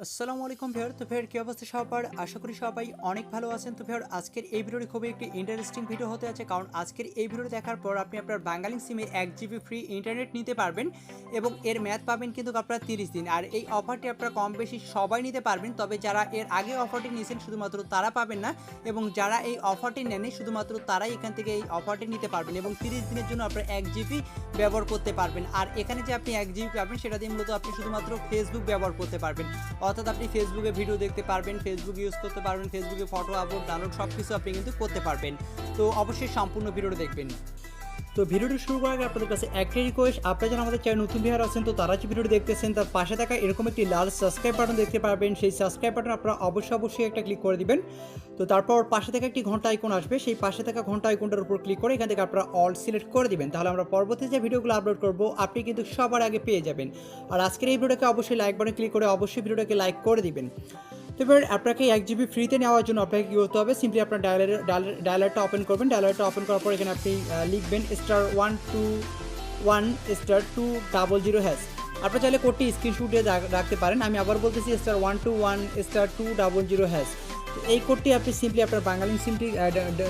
আসসালামু আলাইকুম ভিউয়ার। তো ভিউয়ার কি অবস্থা সবার? আশা করি সবাই অনেক ভালো আছেন। তো ভিউয়ার আজকের এই ভিডিওটি খুবই একটি ইন্টারেস্টিং ভিডিও হতে যাচ্ছে, কারণ আজকের এই ভিডিওটি দেখার পর আপনি আপনার বাংলালিংক সিমে 1 জিবি ফ্রি ইন্টারনেট নিতে পারবেন এবং এর মেয়াদ পাবেন কিন্তু আপনারা 30 দিন। আর এই অফারটি আপনারা কম বেশি সবাই নিতে পারবেন, তবে যারা এর আগে অফারটি নিয়েছেন শুধুমাত্র তারা পাবেন না, এবং যারা এই অফারটি নেননি শুধুমাত্র তারাই এখান থেকে এই অফারটি নিতে পারবেন এবং 30 দিনের জন্য আপনারা 1 জিবি ব্যবহার করতে পারবেন। আর এখানে যে আপনি 1 জিবি পাবেন সেটা দিয়ে মূলত আপনি শুধুমাত্র ফেসবুক ব্যবহার করতে পারবেন, অর্থাৎ আপনি ফেসবুকে ভিডিও দেখতে পারবেন, ফেসবুক ইউজ করতে পারবেন, ফেসবুকে ফটো আপলোড ডাউনলোড সব কিছু আপনি কিন্তু করতে পারবেন। তো অবশ্যই সম্পূর্ণ ভিডিওটা দেখবেন। তো ভিডিওটি শুরু করার আগে আপনাদের কাছে একটা রিকোয়েস্ট, আপনারা যারা আমাদের চ্যানেল নতুন ভিউয়ার আছেন তো তারা যে ভিডিওটি দেখতেছেন তার পাশে থাকা এরকম একটি লাল সাবস্ক্রাইব বাটন দেখতে পারবেন, সেই সাবস্ক্রাইব বাটন আপনারা অবশ্যই একটা ক্লিক করে দিবেন। তো তারপর পাশে থাকা একটি ঘন্টা আইকন আসবে, সেই পাশে থাকা ঘন্টা আইকনটার উপর ক্লিক করে এখান থেকে আপনারা অল সিলেক্ট করে দিবেন, তাহলে আমরা পরবর্তী যে ভিডিওগুলো আপলোড করব আপনি কিন্তু সবার আগে পেয়ে যাবেন। আর আজকের এই ভিডিওটাকে অবশ্যই লাইক বাটনে ক্লিক করে অবশ্যই ভিডিওটাকে লাইক করে দিবেন। তো এবার আপনাকে 1 জিবি ফ্রিতে নেওয়ার জন্য আপনাকে কী করতে হবে, সিম্পলি আপনার ডায়ালারটা ওপেন করবেন। ডায়ালারটা ওপেন করার পর এখানে আপনি লিখবেন *121*200#। আপনার চাইলে কোডটি স্ক্রিনশট দিয়ে রাখতে পারেন। আমি আবার বলতেছি *121*200#। তো এই কোডটি আপনি সিম্পলি আপনার বাংলালিংক সিমটি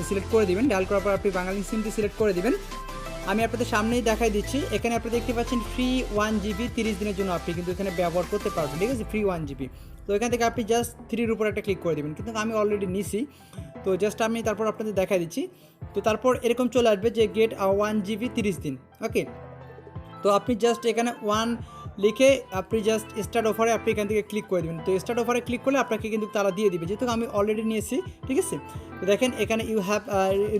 সিলেক্ট করে দিবেন। ডায়াল করার পর আপনি বাংলালিংক সিমটি সিলেক্ট করে দিবেন। আমি আপনাদের সামনেই দেখাই দিচ্ছি, এখানে আপনি দেখতে পাচ্ছেন ফ্রি 1 জিবি 30 দিনের জন্য আপনি কিন্তু এখানে ব্যবহার করতে পারবেন, ঠিক আছে, ফ্রি 1 জিবি। তো এখান থেকে আপনি জাস্ট 3-র উপর একটা ক্লিক করে দেবেন, কিন্তু আমি অলরেডি নিছি। তো জাস্ট আমি তারপর আপনাদের দেখাই দিচ্ছি। তো তারপর এরকম চলে আসবে যে গেট 1 জিবি 30 দিন, ওকে। তো আপনি জাস্ট এখানে 1 লিখে আপনি জাস্ট স্টার্ট অফারে আপনি এখান থেকে ক্লিক করে দেবেন। তো স্টার্ট অফারে ক্লিক করলে আপনাকে কিন্তু তারা দিয়ে দিবে, যেহেতু আমি অলরেডি নিয়েছি, ঠিক আছে। তো দেখেন এখানে ইউ হ্যাভ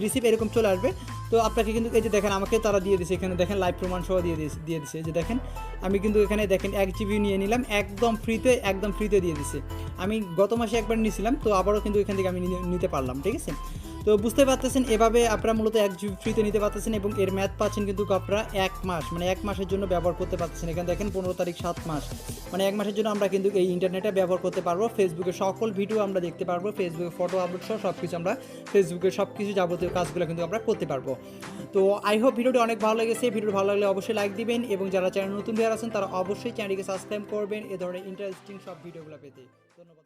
রিসিভ এরকম চলে আসবে। তো আপনাকে কিন্তু এই যে দেখেন আমাকে তারা দিয়ে দিয়েছে, এখানে দেখেন লাইভ প্রমাণ সহ দিয়ে দিয়েছে। যে দেখেন আমি কিন্তু এখানে দেখেন 1 জিবি নিয়ে নিলাম একদম ফ্রিতে দিয়ে দিছে। আমি গত মাসে একবার নিয়েছিলাম, তো আবারও কিন্তু এখান থেকে আমি নিতে পারলাম, ঠিক আছে। তো বুঝতে পারতেছেন এভাবে আপনারা মূলত 1 জিবি ফ্রিতে নিতে পারতেছেন এবং এর মেয়াদ পাচ্ছেন কিন্তু আপনারা 1 মাস, মানে 1 মাসের জন্য ব্যবহার করতে পারতেছেন। এখানে দেখেন 15 তারিখ 7 মাস, মানে 1 মাসের জন্য আমরা কিন্তু এই ইন্টারনেটে ব্যবহার করতে পারবো। ফেসবুকে সকল ভিডিও আমরা দেখতে পারবো, ফেসবুকে ফটো আপলোড সহ সব কিছু আমরা ফেসবুকে সব কিছু যাবতীয় কাজগুলো কিন্তু আমরা করতে পারবো। তো আই হোপ ভিডিওটি অনেক ভালো লেগেছে। ভিডিও ভালো লাগলে অবশ্যই লাইক দিবেন এবং যারা চ্যানেল নতুন ভিউয়ার আছেন তারা অবশ্যই চ্যানেলটিকে সাবস্ক্রাইব করবেন এ ধরনের ইন্টারেস্টিং সব ভিডিওগুলো পেতে। ধন্যবাদ।